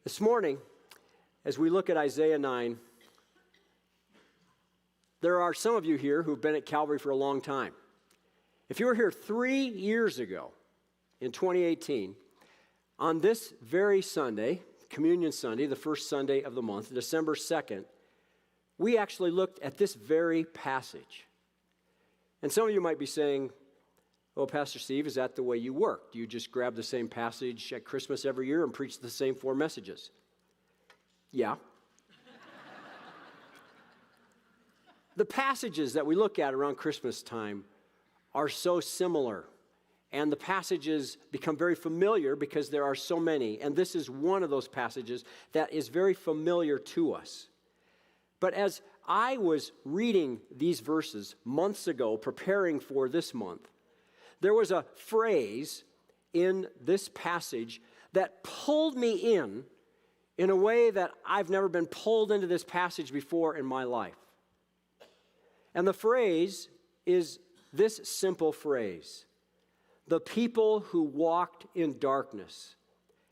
This morning, as we look at Isaiah 9, there are some of you here who've been at Calvary for a long time. If you were here 3 years ago, in 2018, on this very Sunday, Communion Sunday, the first Sunday of the month, December 2nd, we actually looked at this very passage. And some of you might be saying, "Oh, Pastor Steve, is that the way you work? Do you just grab the same passage at Christmas every year and preach the same 4 messages?" Yeah. The passages that we look at around Christmas time are so similar, and the passages become very familiar because there are so many, and this is one of those passages that is very familiar to us. But as I was reading these verses months ago, preparing for this month, there was a phrase in this passage that pulled me in a way that I've never been pulled into this passage before in my life. And the phrase is this simple phrase: "The people who walked in darkness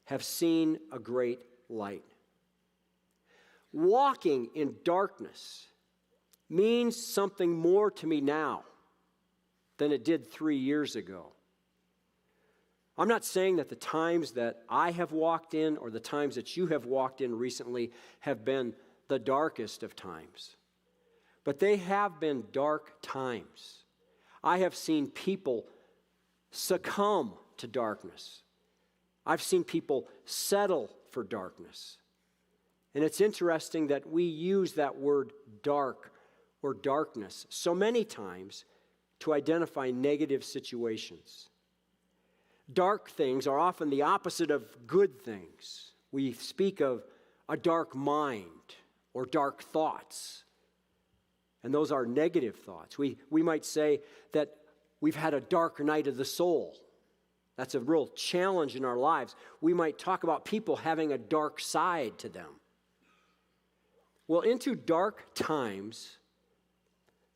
have seen a great light." Walking in darkness means something more to me now than it did 3 years ago. I'm not saying that the times that I have walked in or the times that you have walked in recently have been the darkest of times, but they have been dark times. I have seen people succumb to darkness. I've seen people settle for darkness. And it's interesting that we use that word dark or darkness so many times to identify negative situations. Dark things are often the opposite of good things. We speak of a dark mind or dark thoughts, and those are negative thoughts. We might say that we've had a dark night of the soul. That's a real challenge in our lives. We might talk about people having a dark side to them. Well, into dark times,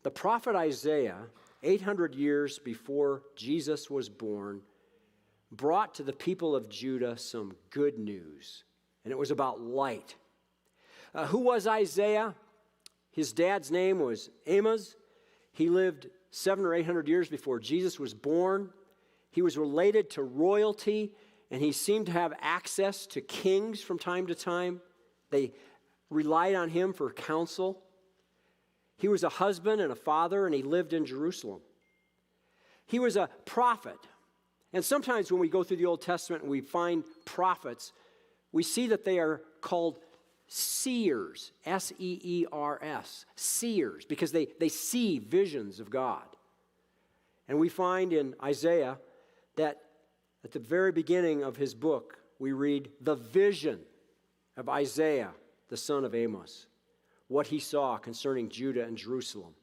the prophet Isaiah, 800 years before Jesus was born, brought to the people of Judah some good news, and it was about light. Who was Isaiah? His dad's name was Amos. He lived 700 or 800 years before Jesus was born. He was related to royalty, and he seemed to have access to kings from time to time. They relied on him for counsel. He was a husband and a father, and he lived in Jerusalem. He was a prophet. And sometimes when we go through the Old Testament and we find prophets, we see that they are called seers, S-E-E-R-S, seers, because they see visions of God. And we find in Isaiah that at the very beginning of his book, we read the vision of Isaiah, the son of Amos, what he saw concerning Judah and Jerusalem.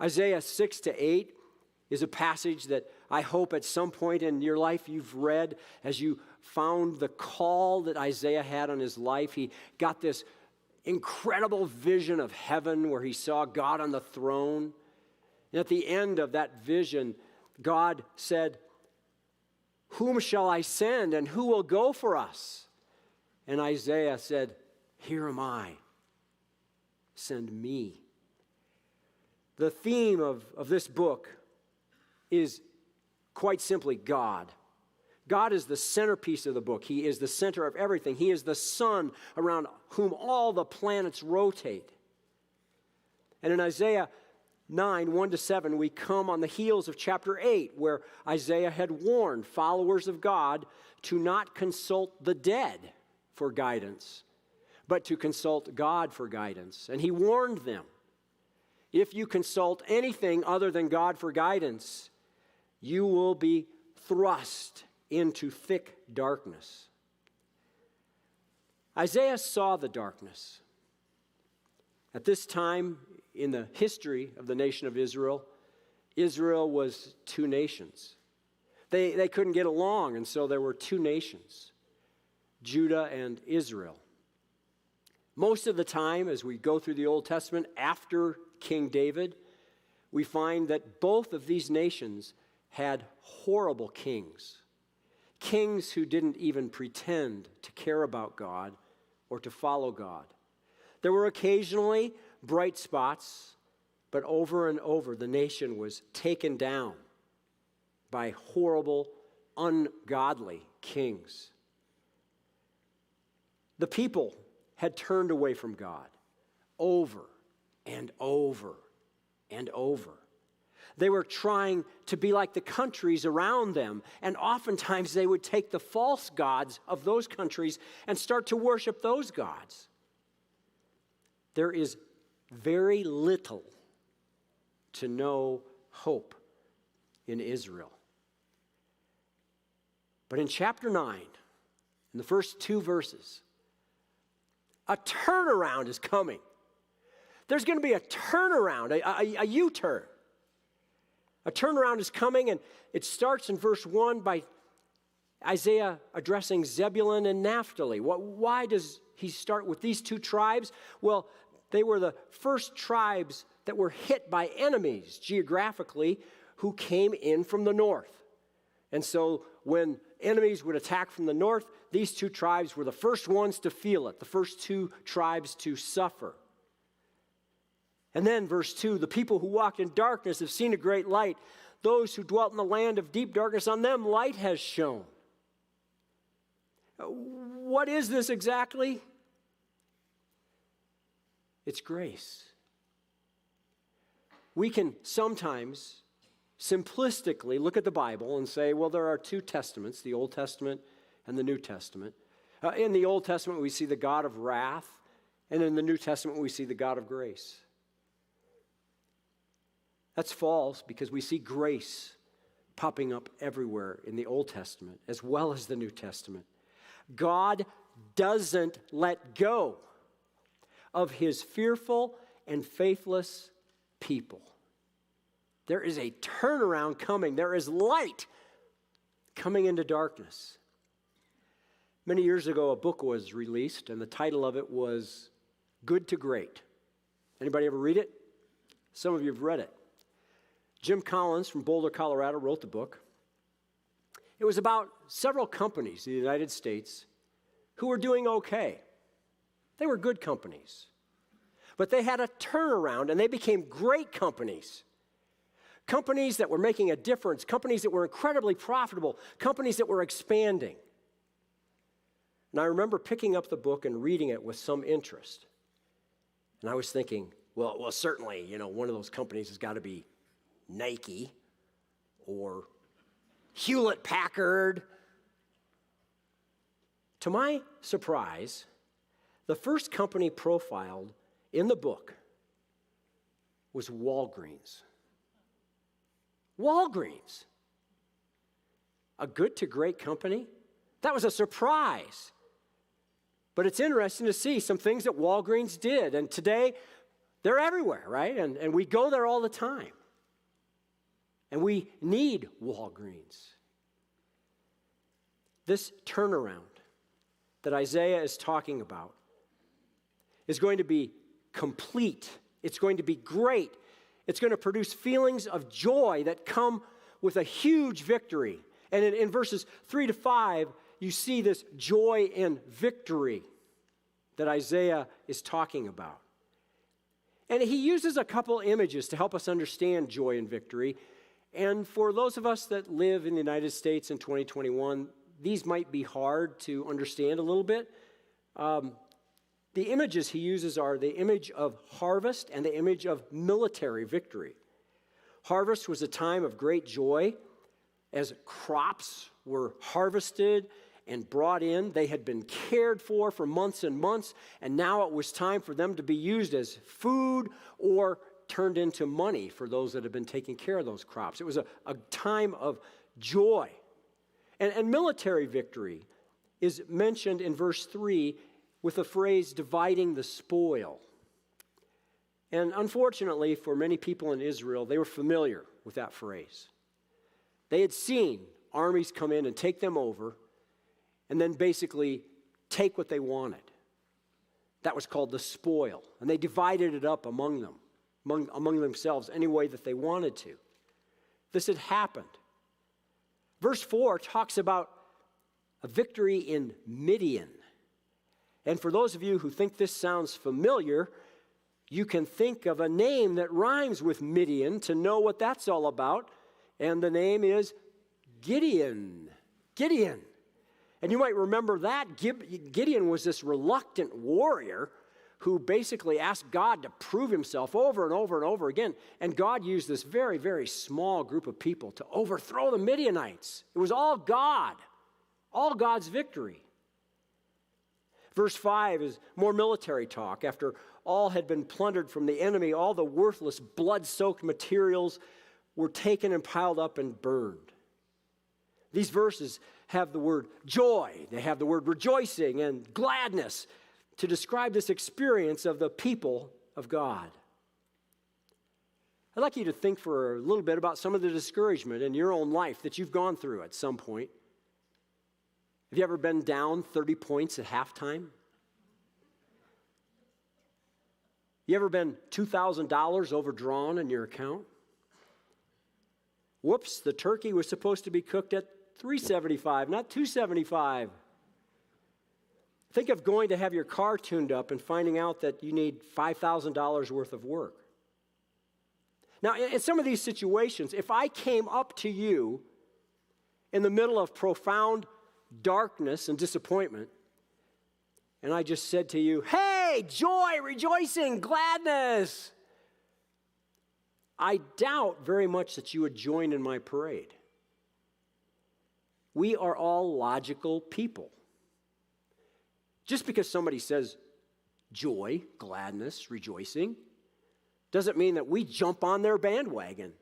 Isaiah 6-8 is a passage that I hope at some point in your life you've read as you found the call that Isaiah had on his life. He got this incredible vision of heaven where he saw God on the throne. And at the end of that vision, God said, "Whom shall I send, and who will go for us?" And Isaiah said, "Here am I. Send me." The theme of this book is quite simply God. God is the centerpiece of the book. He is the center of everything. He is the sun around whom all the planets rotate. And in Isaiah 9, 1-7, we come on the heels of chapter 8, where Isaiah had warned followers of God to not consult the dead for guidance, but to consult God for guidance. And he warned them, if you consult anything other than God for guidance, you will be thrust into thick darkness. Isaiah saw the darkness. At this time in the history of the nation of Israel, Israel was 2 nations. They couldn't get along, and so there were 2 nations, Judah and Israel. Most of the time, as we go through the Old Testament, after King David, we find that both of these nations had horrible kings. kings who didn't even pretend to care about God or to follow God. There were occasionally bright spots, but over and over the nation was taken down by horrible, ungodly kings. The people had turned away from God over and over and over. They were trying to be like the countries around them, and oftentimes they would take the false gods of those countries and start to worship those gods. There is very little to no hope in Israel. But in chapter 9, in the first 2 verses, a turnaround is coming. There's going to be a turnaround, a U-turn. A turnaround is coming, and it starts in verse 1 by Isaiah addressing Zebulun and Naphtali. Why does he start with these 2 tribes? Well, they were the first tribes that were hit by enemies geographically who came in from the north. And so when enemies would attack from the north, these 2 tribes were the first ones to feel it, the first 2 tribes to suffer. And then verse 2, the people who walked in darkness have seen a great light. Those who dwelt in the land of deep darkness, on them light has shone. What is this exactly? It's grace. We can sometimes simplistically look at the Bible and say, well, there are 2 testaments, the Old Testament and the New Testament. In the Old Testament, we see the God of wrath, and in the New Testament, we see the God of grace. That's false, because we see grace popping up everywhere in the Old Testament as well as the New Testament. God doesn't let go of his fearful and faithless people. There is a turnaround coming. There is light coming into darkness. Many years ago, a book was released, and the title of it was Good to Great. Anybody ever read it? Some of you have read it. Jim Collins from Boulder, Colorado, wrote the book. It was about several companies in the United States who were doing okay. They were good companies. But they had a turnaround, and they became great companies. Companies that were making a difference, companies that were incredibly profitable, companies that were expanding. And I remember picking up the book and reading it with some interest. And I was thinking, well, certainly, one of those companies has got to be Nike or Hewlett-Packard. To my surprise, the first company profiled in the book was Walgreens. Walgreens. A good to great company? That was a surprise. But it's interesting to see some things that Walgreens did. And today, they're everywhere, right? And we go there all the time. And we need Walgreens. This turnaround that Isaiah is talking about is going to be complete. It's going to be great. It's going to produce feelings of joy that come with a huge victory. And in verses 3 to 5, you see this joy and victory that Isaiah is talking about. And he uses a couple images to help us understand joy and victory. And for those of us that live in the United States in 2021, these might be hard to understand a little bit. The images he uses are the image of harvest and the image of military victory. Harvest was a time of great joy as crops were harvested and brought in. They had been cared for months and months, and now it was time for them to be used as food or turned into money for those that have been taking care of those crops. It was a time of joy. And military victory is mentioned in verse 3 with the phrase dividing the spoil. And unfortunately for many people in Israel, they were familiar with that phrase. They had seen armies come in and take them over and then basically take what they wanted. That was called the spoil. And they divided it up among them. Among themselves any way that they wanted to. This had happened. Verse 4 talks about a victory in Midian. And for those of you who think this sounds familiar, you can think of a name that rhymes with Midian to know what that's all about. And the name is Gideon. Gideon. And you might remember that Gideon was this reluctant warrior who basically asked God to prove himself over and over and over again. And God used this very, very small group of people to overthrow the Midianites. It was all God, all God's victory. Verse 5 is more military talk. After all had been plundered from the enemy, all the worthless, blood-soaked materials were taken and piled up and burned. These verses have the word joy, they have the word rejoicing and gladness to describe this experience of the people of God. I'd like you to think for a little bit about some of the discouragement in your own life that you've gone through at some point. Have you ever been down 30 points at halftime? You ever been $2,000 overdrawn in your account? Whoops, the turkey was supposed to be cooked at $3.75, not $2.75. Think of going to have your car tuned up and finding out that you need $5,000 worth of work. Now, in some of these situations, if I came up to you in the middle of profound darkness and disappointment, and I just said to you, hey, joy, rejoicing, gladness, I doubt very much that you would join in my parade. We are all logical people. Just because somebody says joy, gladness, rejoicing, doesn't mean that we jump on their bandwagon.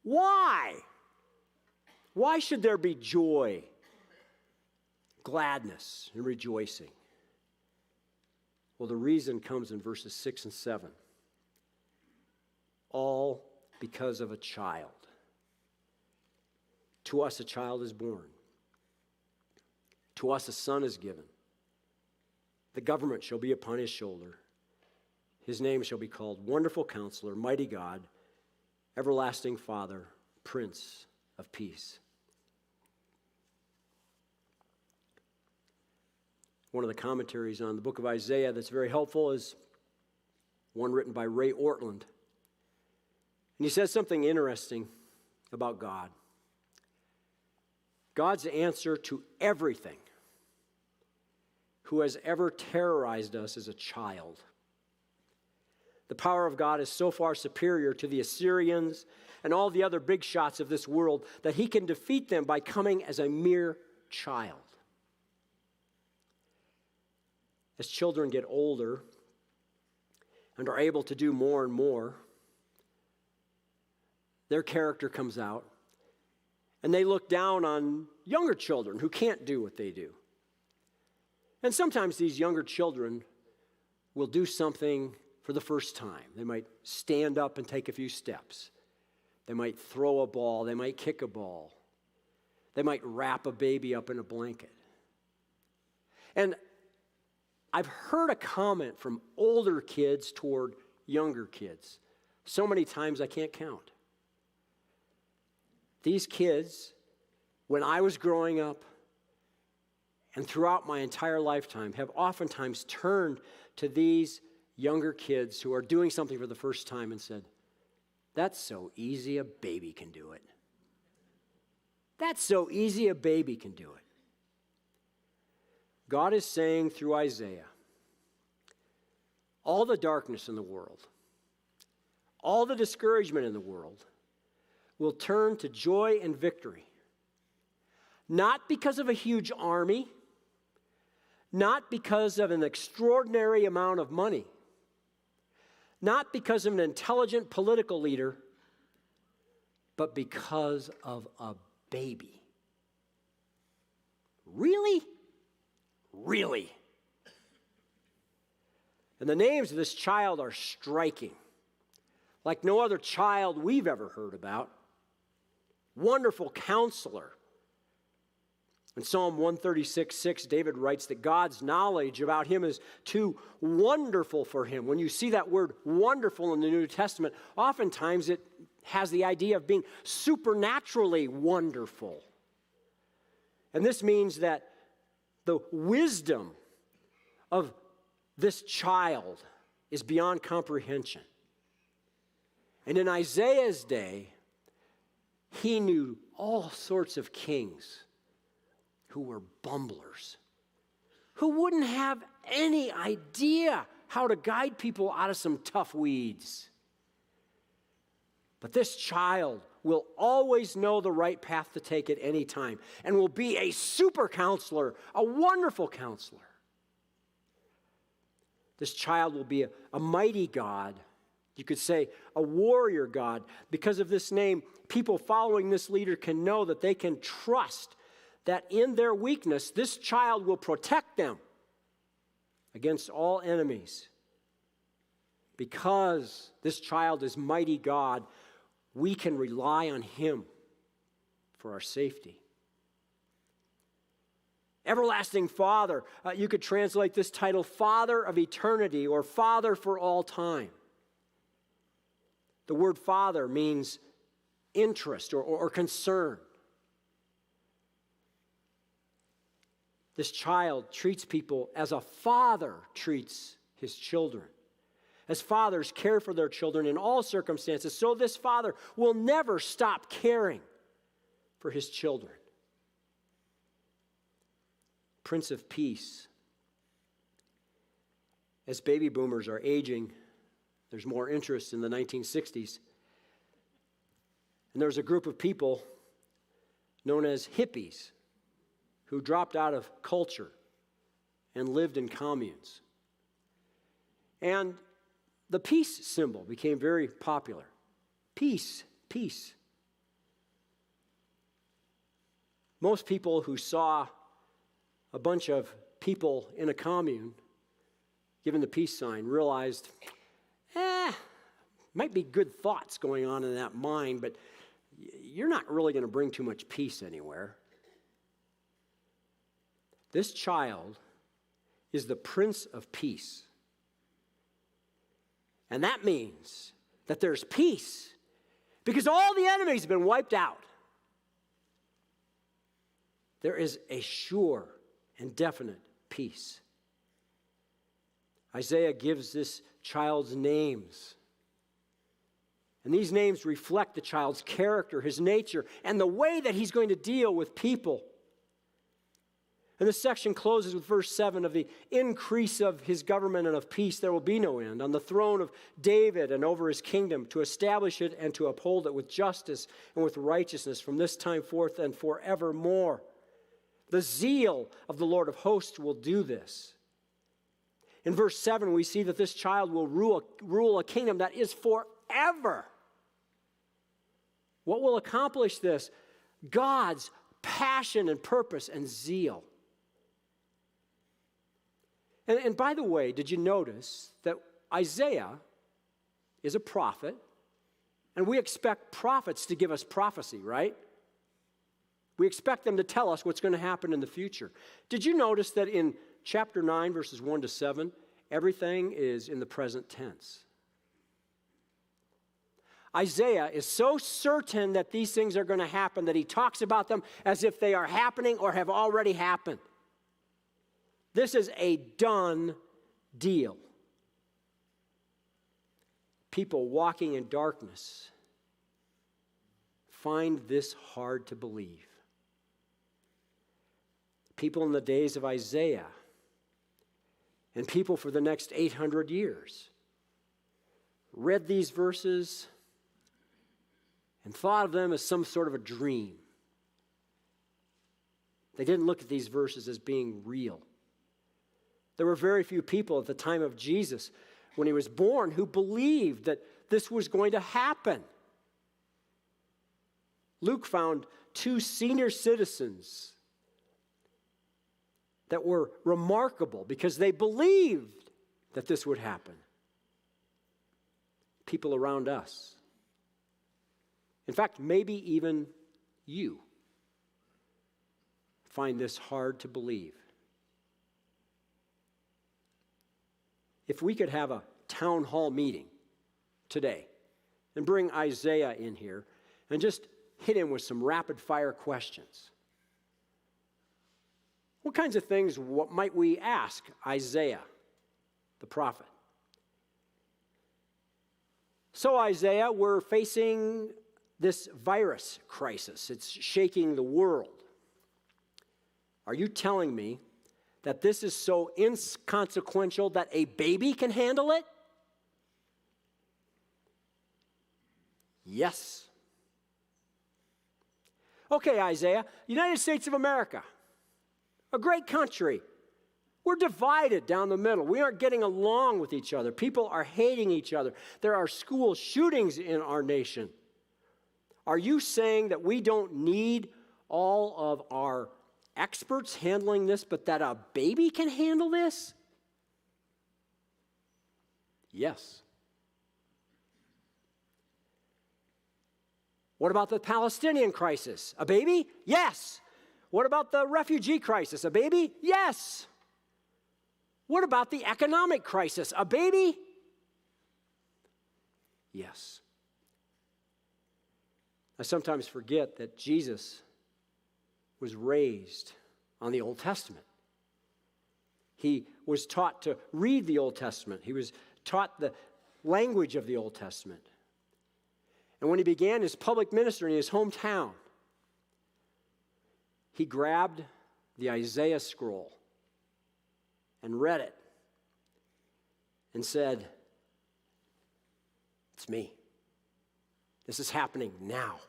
Why? Why should there be joy, gladness, and rejoicing? Well, the reason comes in verses 6 and 7. All because of a child. To us a child is born. To us a son is given. The government shall be upon his shoulder. His name shall be called Wonderful Counselor, Mighty God, Everlasting Father, Prince of Peace. One of the commentaries on the book of Isaiah that's very helpful is one written by Ray Ortland. And he says something interesting about God. God's answer to everything who has ever terrorized us as a child. The power of God is so far superior to the Assyrians and all the other big shots of this world that he can defeat them by coming as a mere child. As children get older and are able to do more and more, their character comes out, and they look down on younger children who can't do what they do. And sometimes these younger children will do something for the first time. They might stand up and take a few steps. They might throw a ball. They might kick a ball. They might wrap a baby up in a blanket. And I've heard a comment from older kids toward younger kids so many times I can't count. These kids, when I was growing up and throughout my entire lifetime, have oftentimes turned to these younger kids who are doing something for the first time and said, that's so easy, a baby can do it. That's so easy, a baby can do it. God is saying through Isaiah, all the darkness in the world, all the discouragement in the world will turn to joy and victory. Not because of a huge army, not because of an extraordinary amount of money, not because of an intelligent political leader, but because of a baby. Really? Really? And the names of this child are striking, like no other child we've ever heard about. Wonderful Counselor. In Psalm 136:6, David writes that God's knowledge about him is too wonderful for him. When you see that word wonderful in the New Testament, oftentimes it has the idea of being supernaturally wonderful. And this means that the wisdom of this child is beyond comprehension. And in Isaiah's day, he knew all sorts of kings who were bumblers, who wouldn't have any idea how to guide people out of some tough weeds. But this child will always know the right path to take at any time and will be a super counselor, a wonderful counselor. This child will be a mighty God. You could say a warrior God. Because of this name, people following this leader can know that they can trust that in their weakness, this child will protect them against all enemies. Because this child is mighty God, we can rely on him for our safety. Everlasting Father, you could translate this title Father of Eternity or Father for all time. The word Father means interest or concern. This child treats people as a father treats his children. As fathers care for their children in all circumstances, so this father will never stop caring for his children. Prince of Peace. As baby boomers are aging, there's more interest in the 1960s. And there's a group of people known as hippies who dropped out of culture and lived in communes. And the peace symbol became very popular. Peace, peace. Most people who saw a bunch of people in a commune given the peace sign realized, might be good thoughts going on in that mind, but you're not really going to bring too much peace anywhere. This child is the Prince of Peace. And that means that there's peace because all the enemies have been wiped out. There is a sure and definite peace. Isaiah gives this child's names. And these names reflect the child's character, his nature, and the way that he's going to deal with people. And this section closes with verse 7 of the increase of his government and of peace there will be no end on the throne of David and over his kingdom to establish it and to uphold it with justice and with righteousness from this time forth and forevermore. The zeal of the Lord of hosts will do this. In verse 7 we see that this child will rule a kingdom that is forever. What will accomplish this? God's passion and purpose and zeal. And by the way, did you notice that Isaiah is a prophet, and we expect prophets to give us prophecy, right? We expect them to tell us what's going to happen in the future. Did you notice that in chapter 9, verses 1 to 7, everything is in the present tense? Isaiah is so certain that these things are going to happen that he talks about them as if they are happening or have already happened. This is a done deal. People walking in darkness find this hard to believe. People in the days of Isaiah and people for the next 800 years read these verses and thought of them as some sort of a dream. They didn't look at these verses as being real. There were very few people at the time of Jesus when he was born who believed that this was going to happen. Luke found 2 senior citizens that were remarkable because they believed that this would happen. People around us. In fact, maybe even you find this hard to believe. If we could have a town hall meeting today and bring Isaiah in here and just hit him with some rapid fire questions. What kinds of things what might we ask Isaiah, the prophet? So Isaiah, we're facing this virus crisis. It's shaking the world. Are you telling me that this is so inconsequential that a baby can handle it? Yes. Okay, Isaiah, United States of America, a great country. We're divided down the middle. We aren't getting along with each other. People are hating each other. There are school shootings in our nation. Are you saying that we don't need all of our experts handling this, but that a baby can handle this? Yes. What about the Palestinian crisis? A baby? Yes. What about the refugee crisis? A baby? Yes. What about the economic crisis? A baby? Yes. I sometimes forget that Jesus was raised on the Old Testament. He was taught to read the Old Testament. He was taught the language of the Old Testament. And when he began his public ministry in his hometown, he grabbed the Isaiah scroll and read it and said, "It's me. This is happening now."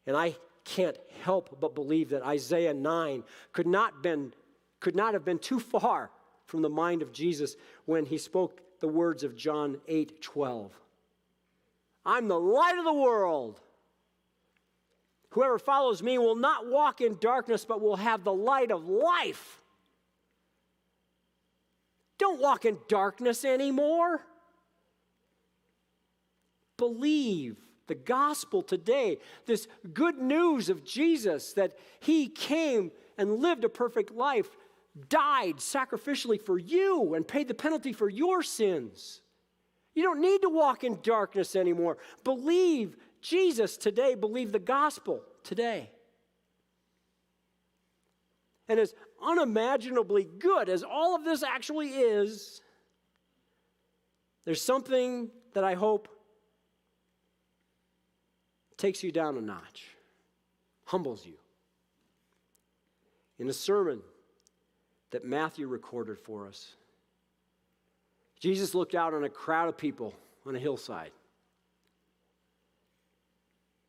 And I can't help but believe that Isaiah 9 could not have been too far from the mind of Jesus when he spoke the words of John 8:12. I'm the light of the world. Whoever follows me will not walk in darkness, but will have the light of life. Don't walk in darkness anymore. Believe the gospel today, this good news of Jesus, that he came and lived a perfect life, died sacrificially for you, and paid the penalty for your sins. You don't need to walk in darkness anymore. Believe Jesus today. Believe the gospel today. And as unimaginably good as all of this actually is, there's something that I hope takes you down a notch, humbles you. In a sermon that Matthew recorded for us, Jesus looked out on a crowd of people on a hillside.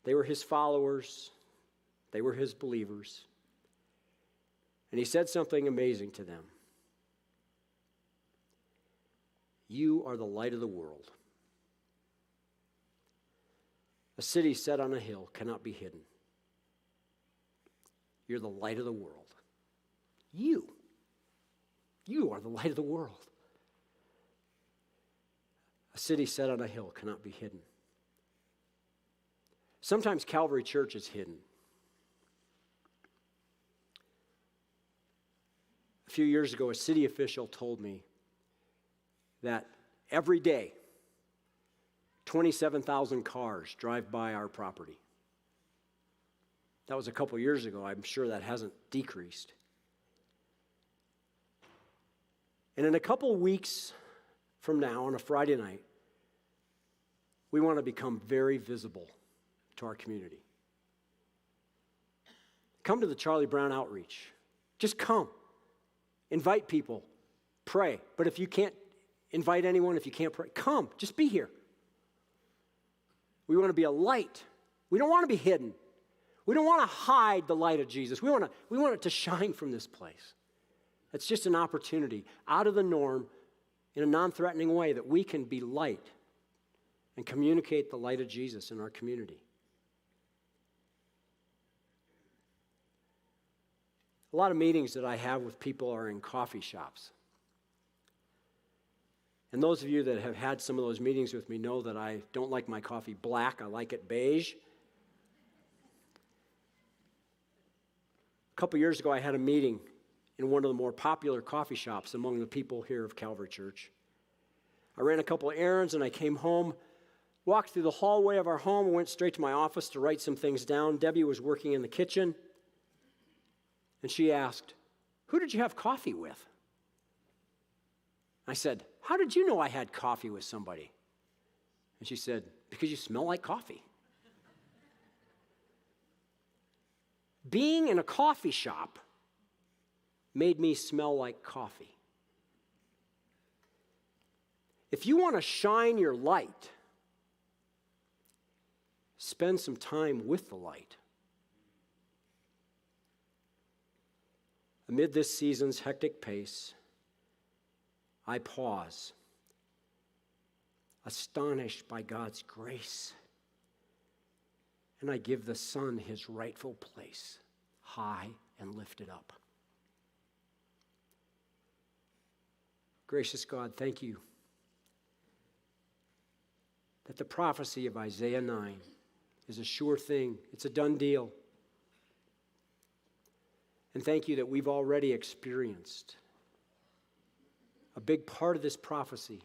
They were his followers. They were his believers. And he said something amazing to them. You are the light of the world. A city set on a hill cannot be hidden. You're the light of the world. You are the light of the world. A city set on a hill cannot be hidden. Sometimes Calvary Church is hidden. A few years ago, a city official told me that every day, 27,000 cars drive by our property. That was a couple years ago. I'm sure that hasn't decreased. And in a couple weeks from now, on a Friday night, we want to become very visible to our community. Come to the Charlie Brown Outreach. Just come. Invite people. Pray. But if you can't invite anyone, if you can't pray, come. Just be here. We want to be a light. We don't want to be hidden. We don't want to hide the light of Jesus. We want it to shine from this place. It's just an opportunity out of the norm in a non-threatening way that we can be light and communicate the light of Jesus in our community. A lot of meetings that I have with people are in coffee shops. And those of you that have had some of those meetings with me know that I don't like my coffee black. I like it beige. A couple years ago, I had a meeting in one of the more popular coffee shops among the people here of Calvary Church. I ran a couple of errands and I came home, walked through the hallway of our home, and went straight to my office to write some things down. Debbie was working in the kitchen. And she asked, "Who did you have coffee with?" I said, "How did you know I had coffee with somebody?" And she said, "Because you smell like coffee." Being in a coffee shop made me smell like coffee. If you want to shine your light, spend some time with the light. Amid this season's hectic pace, I pause, astonished by God's grace, and I give the sun his rightful place, high and lifted up. Gracious God, thank you that the prophecy of Isaiah 9 is a sure thing. It's a done deal. And thank you that we've already experienced a big part of this prophecy,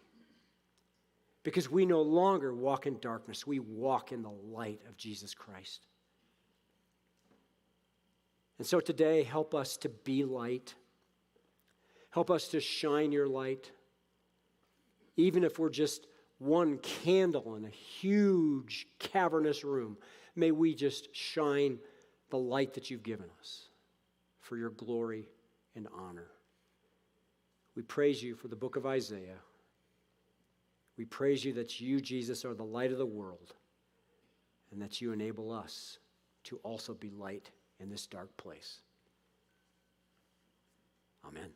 because we no longer walk in darkness. We walk in the light of Jesus Christ. And so today, help us to be light. Help us to shine your light. Even if we're just one candle in a huge cavernous room, may we just shine the light that you've given us for your glory and honor. We praise you for the book of Isaiah. We praise you that you, Jesus, are the light of the world, and that you enable us to also be light in this dark place. Amen.